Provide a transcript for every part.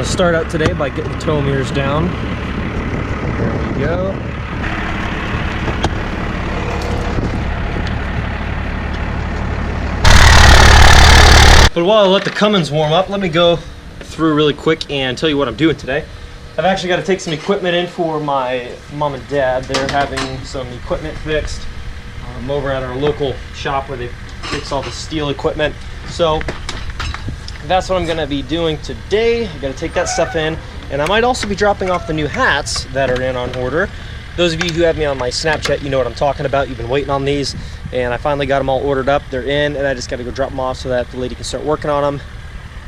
going to start out today by getting the tow mirrors down. There we go. But while I let the Cummins warm up, let me go through really quick and tell you what I'm doing today. I've actually got to take some equipment in for my mom and dad. They're having some equipment fixed over at our local shop where they fix all the steel equipment. So that's what I'm going to be doing today. I got to take that stuff in, and I might also be dropping off the new hats that are in on order. Those of you who have me on my Snapchat, you know what I'm talking about. You've been waiting on these, and I finally got them all ordered up. They're in, and I just got to go drop them off so that the lady can start working on them,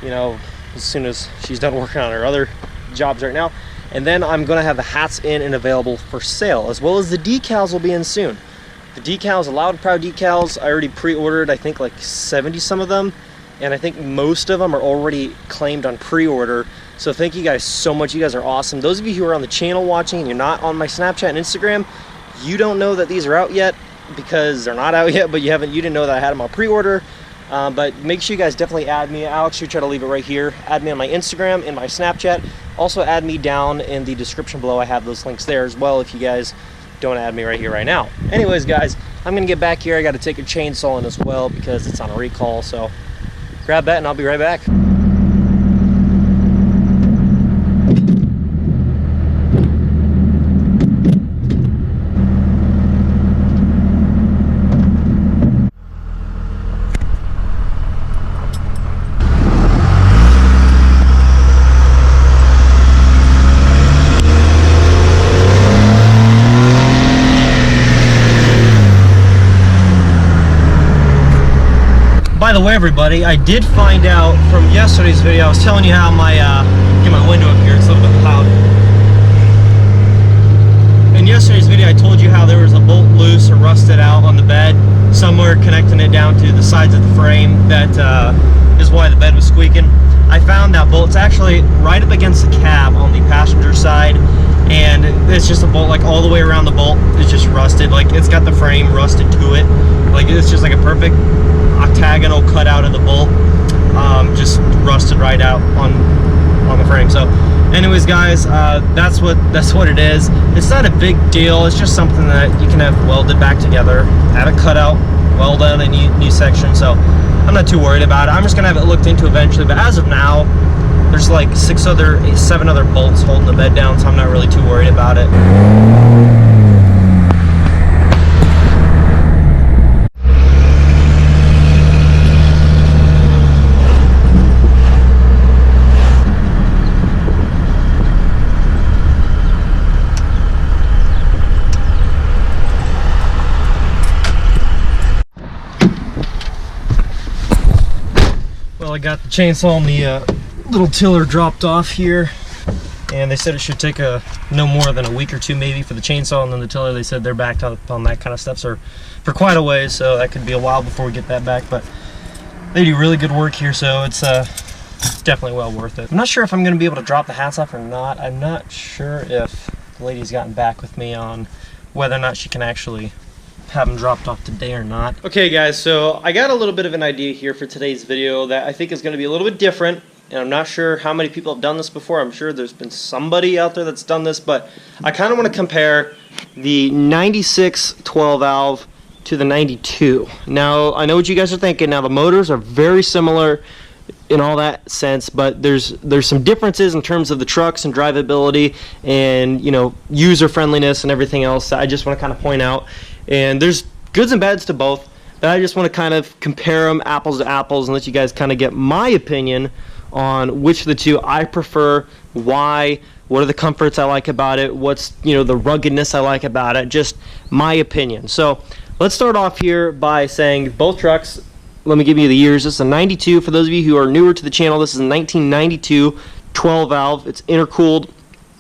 you know, as soon as she's done working on her other jobs right now. And then I'm going to have the hats in and available for sale, as well as the decals will be in soon. The decals, the Loud and Proud decals, I already pre-ordered, I think like 70 some of them, and I think most of them are already claimed on pre-order. So thank you guys so much. You guys are awesome. Those of you who are on the channel watching and you're not on my Snapchat and Instagram, you don't know that these are out yet because they're not out yet, but you didn't know that I had them on pre-order. But make sure you guys definitely add me. I'll actually try to leave it right here. Add me on my Instagram and my Snapchat. Also add me down in the description below. I have those links there as well if you guys don't add me right here right now. Anyways guys, I'm gonna get back here. I got to take a chainsaw in as well because it's on a recall, so grab that and I'll be right back. By the way, everybody, I did find out from yesterday's video. I was telling you how my get my window up here, it's a little bit loud. In yesterday's video, I told you how there was a bolt loose or rusted out on the bed somewhere, connecting it down to the sides of the frame. That is why the bed was squeaking. I found that bolt. It's actually right up against the cab on the passenger side, and it's just a bolt like all the way around the bolt. It's just rusted. Like it's got the frame rusted to it. Like it's just like a perfect octagonal cutout of the bolt, just rusted right out on the frame. So anyways guys, that's what it is. It's not a big deal. It's just something that you can have welded back together, have it cut out, weld on a new section. So I'm not too worried about it. I'm just gonna have it looked into eventually, but as of now there's like 7 other bolts holding the bed down, so I'm not really too worried about it. Well, I got the chainsaw and the little tiller dropped off here, and they said it should take no more than a week or two maybe for the chainsaw, and then the tiller, they said they're backed up on that kind of stuff so for quite a ways, so that could be a while before we get that back, but they do really good work here, so it's definitely well worth it. I'm not sure if I'm going to be able to drop the hats off or not. I'm not sure if the lady's gotten back with me on whether or not she can actually have them dropped off today or not. Okay guys, so I got a little bit of an idea here for today's video that I think is going to be a little bit different, and I'm not sure how many people have done this before. I'm sure there's been somebody out there that's done this, but I kind of want to compare the 96 12 valve to the 92. Now I know what you guys are thinking. Now the motors are very similar in all that sense, but there's some differences in terms of the trucks and drivability and, you know, user friendliness and everything else that I just want to kind of point out. And there's goods and bads to both, but I just want to kind of compare them apples to apples and let you guys kind of get my opinion on which of the two I prefer, why, what are the comforts I like about it, what's, you know, the ruggedness I like about it, just my opinion. So let's start off here by saying both trucks, let me give you the years. This is a 92. For those of you who are newer to the channel, this is a 1992 12 valve. It's intercooled,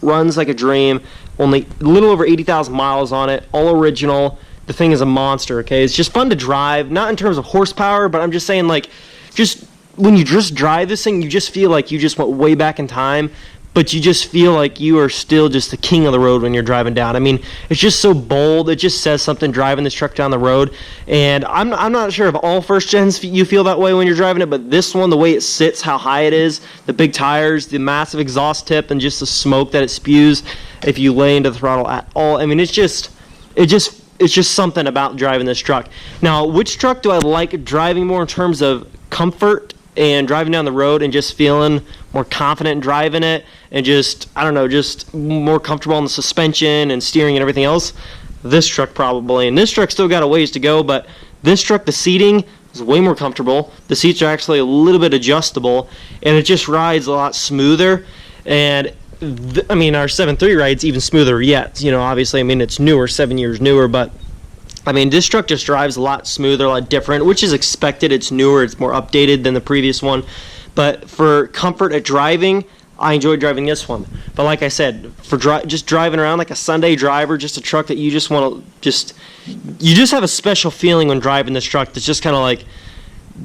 runs like a dream, only a little over 80,000 miles on it, all original. The thing is a monster, okay? It's just fun to drive, not in terms of horsepower, but I'm just saying, like, just when you just drive this thing, you just feel like you just went way back in time. but you just feel like you are still just the king of the road when you're driving down. I mean, it's just so bold. It just says something driving this truck down the road. And I'm not sure if all first gens you feel that way when you're driving it, but this one, the way it sits, how high it is, the big tires, the massive exhaust tip, and just the smoke that it spews if you lay into the throttle at all. I mean, it's just something about driving this truck. Now, which truck do I like driving more in terms of comfort and driving down the road and just feeling more confident in driving it and just, I don't know, just more comfortable on the suspension and steering and everything else? This truck probably. And this truck still got a ways to go, but this truck, the seating is way more comfortable. The seats are actually a little bit adjustable, and it just rides a lot smoother. And I mean, our 7.3 rides even smoother yet. You know, obviously, I mean, it's newer, 7 years newer, but I mean, this truck just drives a lot smoother, a lot different, which is expected. It's newer, it's more updated than the previous one. But for comfort at driving, I enjoy driving this one. But like I said, for just driving around like a Sunday driver, just a truck that you just want to you just have a special feeling when driving this truck that's just kind of like,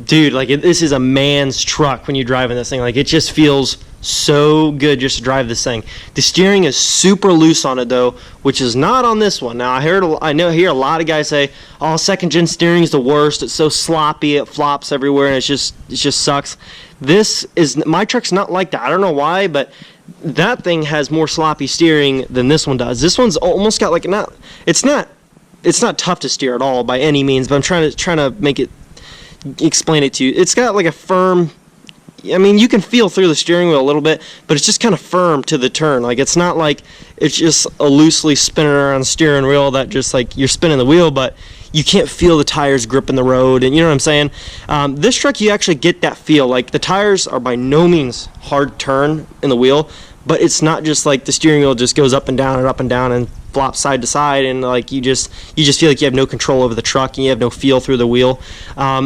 dude, like this is a man's truck when you're driving this thing. Like it just feels so good just to drive this thing. The steering is super loose on it though, which is not on this one. Now I hear a lot of guys say, "Oh, second gen steering is the worst. It's so sloppy, it flops everywhere, and it just sucks." My truck's not like that. I don't know why, but that thing has more sloppy steering than this one does. This one's almost got like it's not tough to steer at all by any means, but I'm trying to explain it to you. It's got like a firm, I mean, you can feel through the steering wheel a little bit, but it's just kind of firm to the turn. Like it's not like it's just a loosely spinning around steering wheel that just like you're spinning the wheel, but you can't feel the tires gripping the road, and you know what I'm saying? This truck, you actually get that feel. Like the tires are by no means hard turn in the wheel, but it's not just like the steering wheel just goes up and down and flops side to side, and like you just feel like you have no control over the truck and you have no feel through the wheel.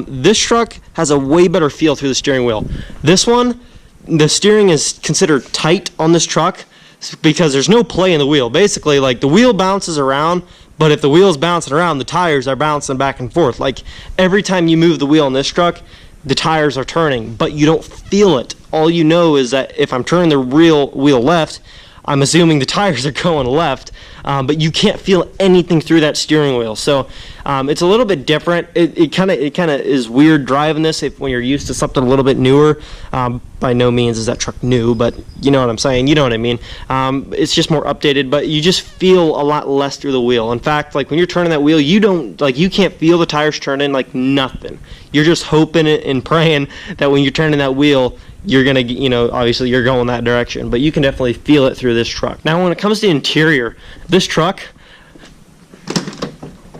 This truck has a way better feel through the steering wheel. This one, the steering is considered tight on this truck because there's no play in the wheel. Basically, like the wheel bounces around, but if the wheel's bouncing around, the tires are bouncing back and forth. Like every time you move the wheel in this truck, the tires are turning, but you don't feel it. All you know is that if I'm turning the real wheel left, I'm assuming the tires are going left, but you can't feel anything through that steering wheel. So it's a little bit different. It kind of is weird driving this when you're used to something a little bit newer. By no means is that truck new, but you know what I'm saying. You know what I mean. It's just more updated, but you just feel a lot less through the wheel. In fact, like when you're turning that wheel, you can't feel the tires turning like nothing. You're just hoping and praying that when you're turning that wheel, you're gonna, obviously you're going that direction, but you can definitely feel it through this truck. Now, when it comes to interior, this truck,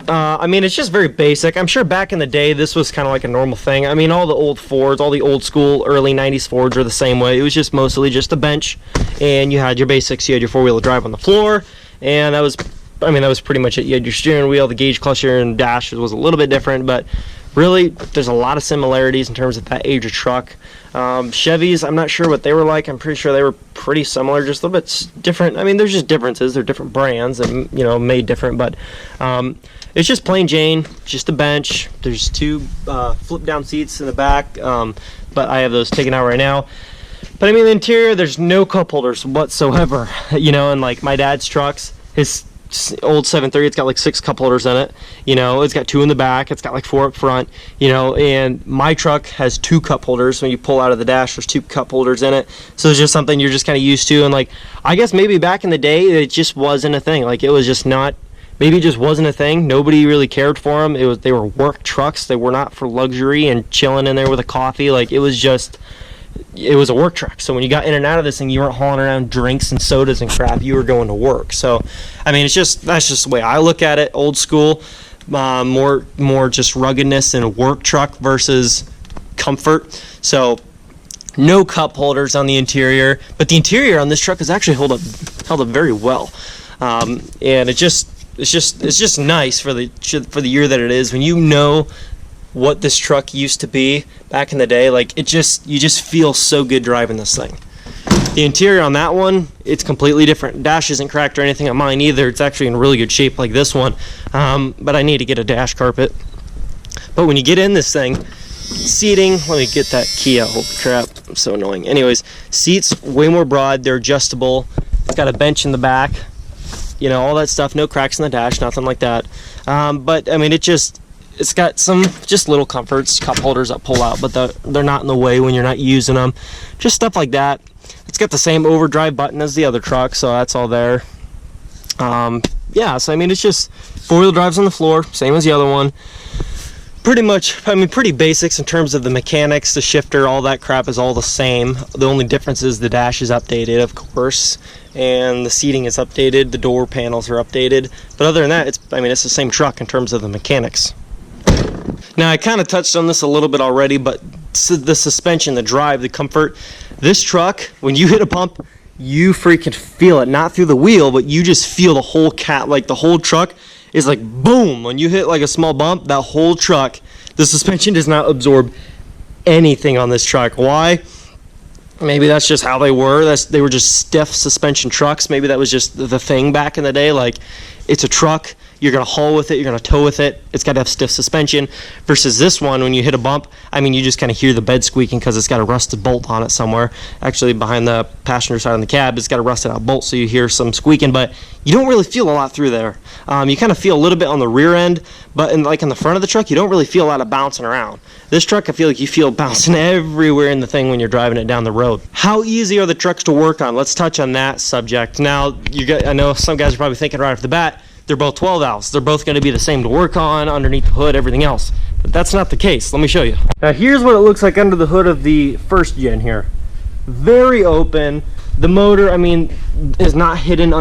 I mean, it's just very basic. I'm sure back in the day, this was kind of like a normal thing. I mean, all the old Fords, all the old school early 90s Fords are the same way. It was just mostly just a bench, and you had your basics. You had your four-wheel drive on the floor, and that was pretty much it. You had your steering wheel, the gauge clutcher, and dash was a little bit different, but really, there's a lot of similarities in terms of that age of truck. Chevys, I'm not sure what they were like. I'm pretty sure they were pretty similar, just a little bit different. I mean, there's just differences. They're different brands and, made different, but it's just plain Jane, just a bench. There's two flip-down seats in the back, but I have those taken out right now. But, I mean, the interior, there's no cup holders whatsoever, and like my dad's trucks, his old 7.3, it's got like 6 cup holders in it. It's got 2 in the back, it's got like 4 up front, and my truck has 2 cup holders. When you pull out of the dash, there's 2 cup holders in it. So it's just something you're just kind of used to, and like I guess maybe back in the day it just wasn't a thing. Like it was just not, maybe it just wasn't a thing. Nobody really cared for them. They were work trucks. They were not for luxury and chilling in there with a coffee. Like it was a work truck. So when you got in and out of this thing, you weren't hauling around drinks and sodas and crap. You were going to work. So I mean, that's just the way I look at it. Old school, more just ruggedness in a work truck versus comfort. So no cup holders on the interior, but the interior on this truck is actually held up very well. And it's just nice for the year that it is, when you know what this truck used to be back in the day. Like you just feel so good driving this thing. The interior on that one, it's completely different. Dash isn't cracked or anything on mine either. It's actually in really good shape like this one, but I need to get a dash carpet. But when you get in this thing, seating, let me get that key out, holy crap. I'm so annoying. Anyways, seats way more broad. They're adjustable. It's got a bench in the back. You know, all that stuff. No cracks in the dash, nothing like that. But I mean, it's got some just little comforts, cup holders that pull out, but they're not in the way when you're not using them. Just stuff like that. It's got the same overdrive button as the other truck, so that's all there. Yeah, so I mean, it's just four-wheel drives on the floor, same as the other one. Pretty much, I mean, pretty basics in terms of the mechanics, the shifter, all that crap is all the same. The only difference is the dash is updated, of course, and the seating is updated, the door panels are updated. But other than that, it's the same truck in terms of the mechanics. Now, I kind of touched on this a little bit already, but the suspension, the drive, the comfort, this truck, when you hit a bump, you freaking feel it. Not through the wheel, but you just feel the whole the whole truck is like boom. When you hit like a small bump, that whole truck, the suspension does not absorb anything on this truck. Why? Maybe that's just how they were. They were just stiff suspension trucks. Maybe that was just the thing back in the day. Like, it's a truck. You're going to haul with it. You're going to tow with it. It's got to have stiff suspension. Versus this one, when you hit a bump, I mean, you just kind of hear the bed squeaking because it's got a rusted bolt on it somewhere. Actually, behind the passenger side on the cab, it's got a rusted out bolt, so you hear some squeaking, but you don't really feel a lot through there. You kind of feel a little bit on the rear end, but in the front of the truck, you don't really feel a lot of bouncing around. This truck, I feel like you feel bouncing everywhere in the thing when you're driving it down the road. How easy are the trucks to work on? Let's touch on that subject. Now, I know some guys are probably thinking right off the bat, they're both 12 valves. They're both going to be the same to work on, underneath the hood, everything else. But that's not the case. Let me show you. Now, here's what it looks like under the hood of the first gen here. Very open. The motor, I mean, is not hidden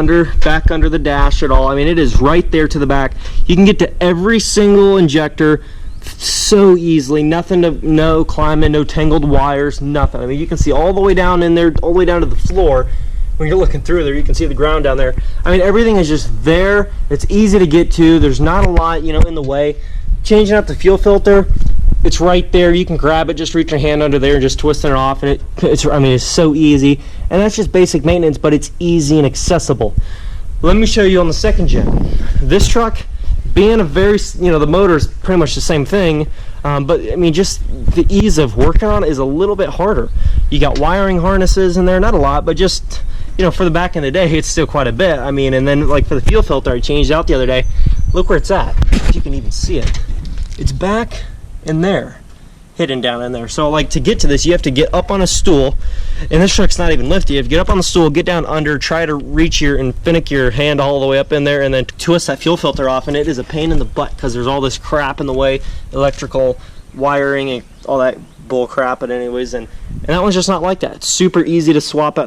back under the dash at all. I mean, it is right there to the back. You can get to every single injector so easily. No climbing, no tangled wires, nothing. I mean, you can see all the way down in there, all the way down to the floor. When you're looking through there, you can see the ground down there. I mean, everything is just there. It's easy to get to. There's not a lot, in the way. Changing out the fuel filter, it's right there. You can grab it, just reach your hand under there and just twisting it off, and it's so easy. And that's just basic maintenance, but it's easy and accessible. Let me show you on the second gen. This truck, being a very, the motor is pretty much the same thing, but I mean, just the ease of working on it is a little bit harder. You got wiring harnesses in there, not a lot, but just, for the back in the day, it's still quite a bit. I mean, and then like for the fuel filter, I changed out the other day. Look where it's at. If you can even see it. It's back in there, hidden down in there. So like to get to this, you have to get up on a stool, and this truck's not even lifted. You have to get up on the stool, get down under, try to reach and finick your hand all the way up in there, and then twist that fuel filter off, and it is a pain in the butt because there's all this crap in the way, electrical wiring and all that bull crap. But anyways, and that one's just not like that. It's super easy to swap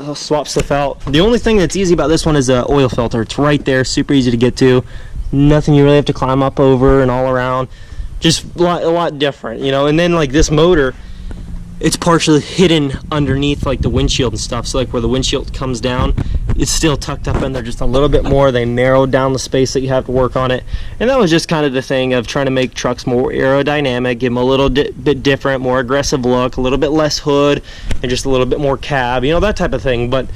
stuff out. The only thing that's easy about this one is the oil filter. It's right there, super easy to get to. Nothing you really have to climb up over and all around. Just a lot different, and then like this motor, it's partially hidden underneath like the windshield and stuff. So like where the windshield comes down, it's still tucked up in there just a little bit more. They narrowed down the space that you have to work on it. And that was just kind of the thing of trying to make trucks more aerodynamic, give them a little bit different, more aggressive look, a little bit less hood, and just a little bit more cab, that type of thing. But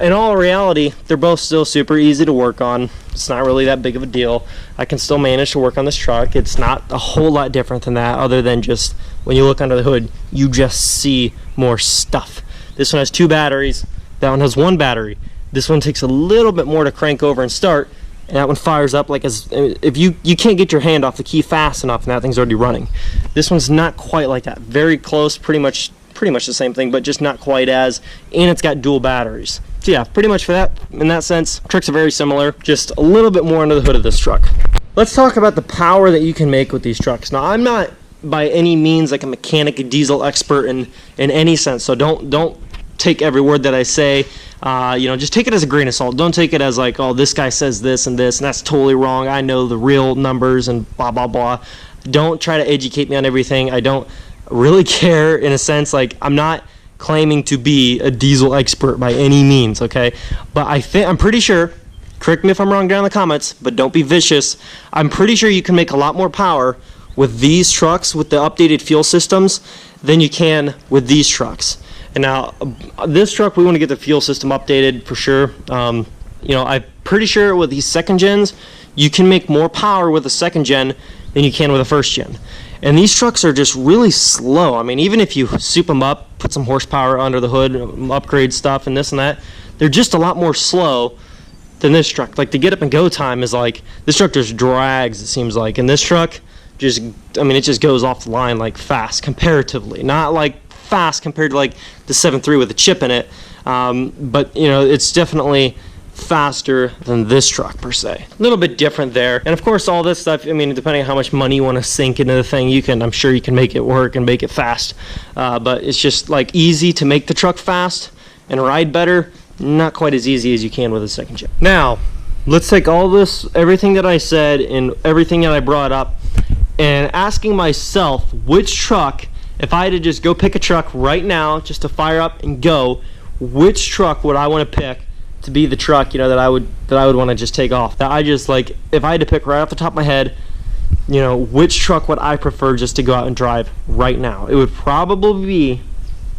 in all reality, they're both still super easy to work on. It's not really that big of a deal. I can still manage to work on this truck. It's not a whole lot different than that, other than just when you look under the hood, you just see more stuff. This one has 2 batteries. That one has 1 battery. This one takes a little bit more to crank over and start, and that one fires up like if you can't get your hand off the key fast enough, and that thing's already running. This one's not quite like that. Very close, pretty much the same thing, but just not quite as, and it's got dual batteries. So yeah, pretty much in that sense, trucks are very similar, just a little bit more under the hood of this truck. Let's talk about the power that you can make with these trucks. Now, I'm not by any means like a mechanic, a diesel expert in any sense, so don't take every word that I say. Just take it as a grain of salt. Don't take it as like, oh, this guy says this and that's totally wrong. I know the real numbers and blah, blah, blah. Don't try to educate me on everything. I don't really care, in a sense. Like, I'm not claiming to be a diesel expert by any means, okay? But I'm pretty sure, correct me if I'm wrong down in the comments, but don't be vicious. I'm pretty sure you can make a lot more power with these trucks with the updated fuel systems than you can with these trucks. And now, this truck, we want to get the fuel system updated for sure. I'm pretty sure with these second gens, you can make more power with the second gen than you can with the first gen. And these trucks are just really slow. I mean, even if you soup them up, put some horsepower under the hood, upgrade stuff and this and that, they're just a lot more slow than this truck. Like the get up and go time is like, this truck just drags, it seems like. And this truck just, I mean, it just goes off the line like fast comparatively. Not like fast compared to like the 7.3 with a chip in it. But you know, it's definitely faster than this truck per se. A little bit different there. And of course all this stuff, I mean, depending on how much money you want to sink into the thing, you can, I'm sure you can make it work and make it fast. But it's just like easy to make the truck fast and ride better. Not quite as easy as you can with a second gen. Now, let's take all this, everything that I said and everything that I brought up, and asking myself which truck, if I had to just go pick a truck right now, just to fire up and go, which truck would I want to pick to be the truck, you know, that I would want to just take off? That I just, like, if I had to pick right off the top of my head, you know, which truck would I prefer just to go out and drive right now? It would probably be,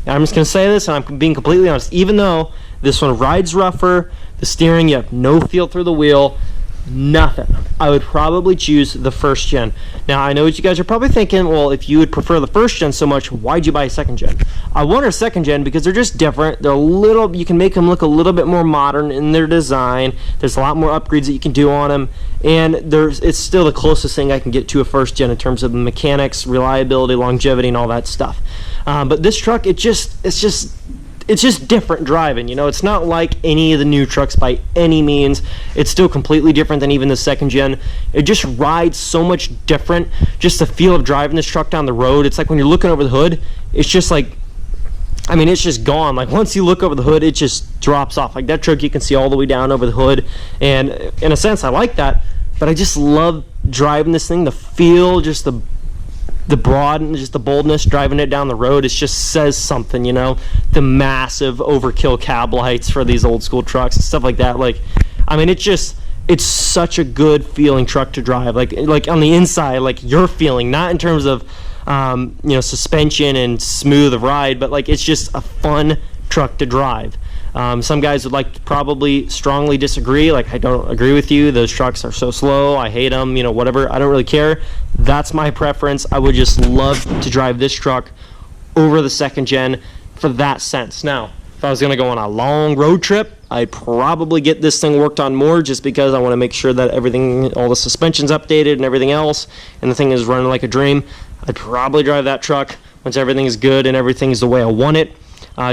I'm just going to say this, and I'm being completely honest, even though this one rides rougher, the steering, you have no feel through the wheel, nothing, I would probably choose the first gen. Now, I know what you guys are probably thinking, well, if you would prefer the first gen so much, why'd you buy a second gen? I want a second gen because they're just different. They're a little, you can make them look a little bit more modern in their design. There's a lot more upgrades that you can do on them, and it's still the closest thing I can get to a first gen in terms of mechanics, reliability, longevity, and all that stuff. But this truck, it's just different driving, you know. It's not like any of the new trucks by any means. It's still completely different than even the second gen. It just rides so much different. Just the feel of driving this truck down the road, it's like when you're looking over the hood, it's just like, I mean, it's just gone. Like once you look over the hood, it just drops off. Like that truck, you can see all the way down over the hood, and in a sense I like that, but I just love driving this thing. The feel, just the broad and just the boldness driving it down the road, it just says something, you know. The massive overkill cab lights for these old school trucks and stuff like that. Like, I mean, it's such a good feeling truck to drive. Like on the inside, like you're feeling, not in terms of you know, suspension and smooth ride, but like it's just a fun truck to drive. Some guys would like to probably strongly disagree, like I don't agree with you, those trucks are so slow, I hate them, you know, whatever, I don't really care. That's my preference. I would just love to drive this truck over the second gen for that sense. Now, if I was going to go on a long road trip, I'd probably get this thing worked on more, just because I want to make sure that everything, all the suspension's updated and everything else, and the thing is running like a dream. I'd probably drive that truck once everything is good and everything's the way I want it.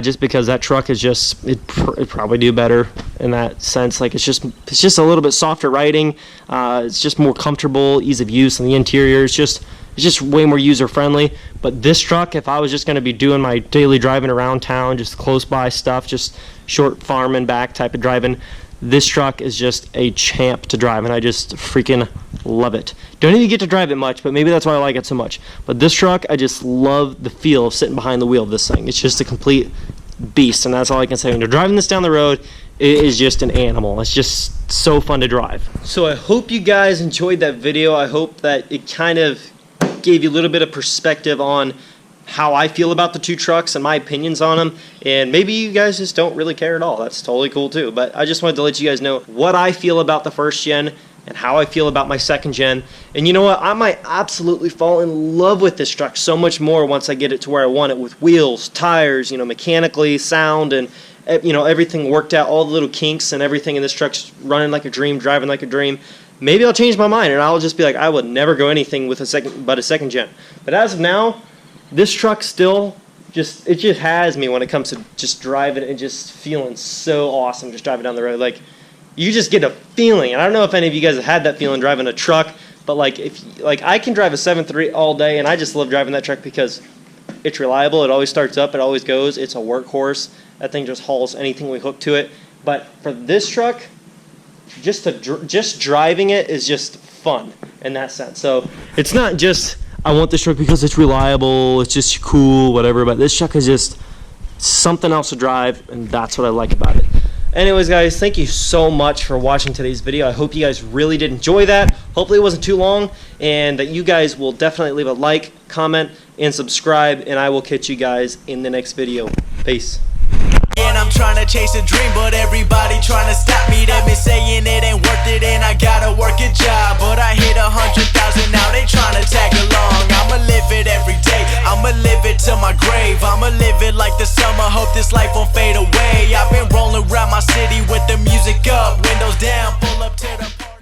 Just because that truck is just, it'd probably do better in that sense. Like it's just a little bit softer riding. It's just more comfortable, ease of use, and the interior is just, it's just way more user friendly. But this truck, if I was just going to be doing my daily driving around town, just close by stuff, just short farm and back type of driving, this truck is just a champ to drive, and I just freaking love it. Don't even get to drive it much, but maybe that's why I like it so much. But this truck, I just love the feel of sitting behind the wheel of this thing. It's just a complete beast, and that's all I can say. When you're driving this down the road, it is just an animal. It's just so fun to drive. So I hope you guys enjoyed that video. I hope that it kind of gave you a little bit of perspective on how I feel about the two trucks and my opinions on them, and maybe you guys just don't really care at all. That's totally cool too, but I just wanted to let you guys know what I feel about the first gen and how I feel about my second gen. And you know what, I might absolutely fall in love with this truck so much more once I get it to where I want it, with wheels, tires, you know, mechanically, sound, and you know, everything worked out, all the little kinks and everything in this truck's running like a dream, driving like a dream. Maybe I'll change my mind and I'll just be like, I would never go anything with a second gen. But as of now, this truck still just has me when it comes to just driving and just feeling so awesome just driving down the road. Like, you just get a feeling, and I don't know if any of you guys have had that feeling driving a truck, but like I can drive a 7.3 all day, and I just love driving that truck because it's reliable. It always starts up, it always goes. It's a workhorse. That thing just hauls anything we hook to it. But for this truck, just driving it is just fun in that sense. So it's not just I want this truck because it's reliable, it's just cool, whatever, but this truck is just something else to drive, and that's what I like about it. Anyways, guys, thank you so much for watching today's video. I hope you guys really did enjoy that. Hopefully it wasn't too long, and that you guys will definitely leave a like, comment, and subscribe, and I will catch you guys in the next video. Peace. And I'm trying to chase a dream, but everybody trying to stop me. They've been saying it ain't worth it and I gotta work a job, but I hit 100,000 now, they trying to tag along. I'ma live this life on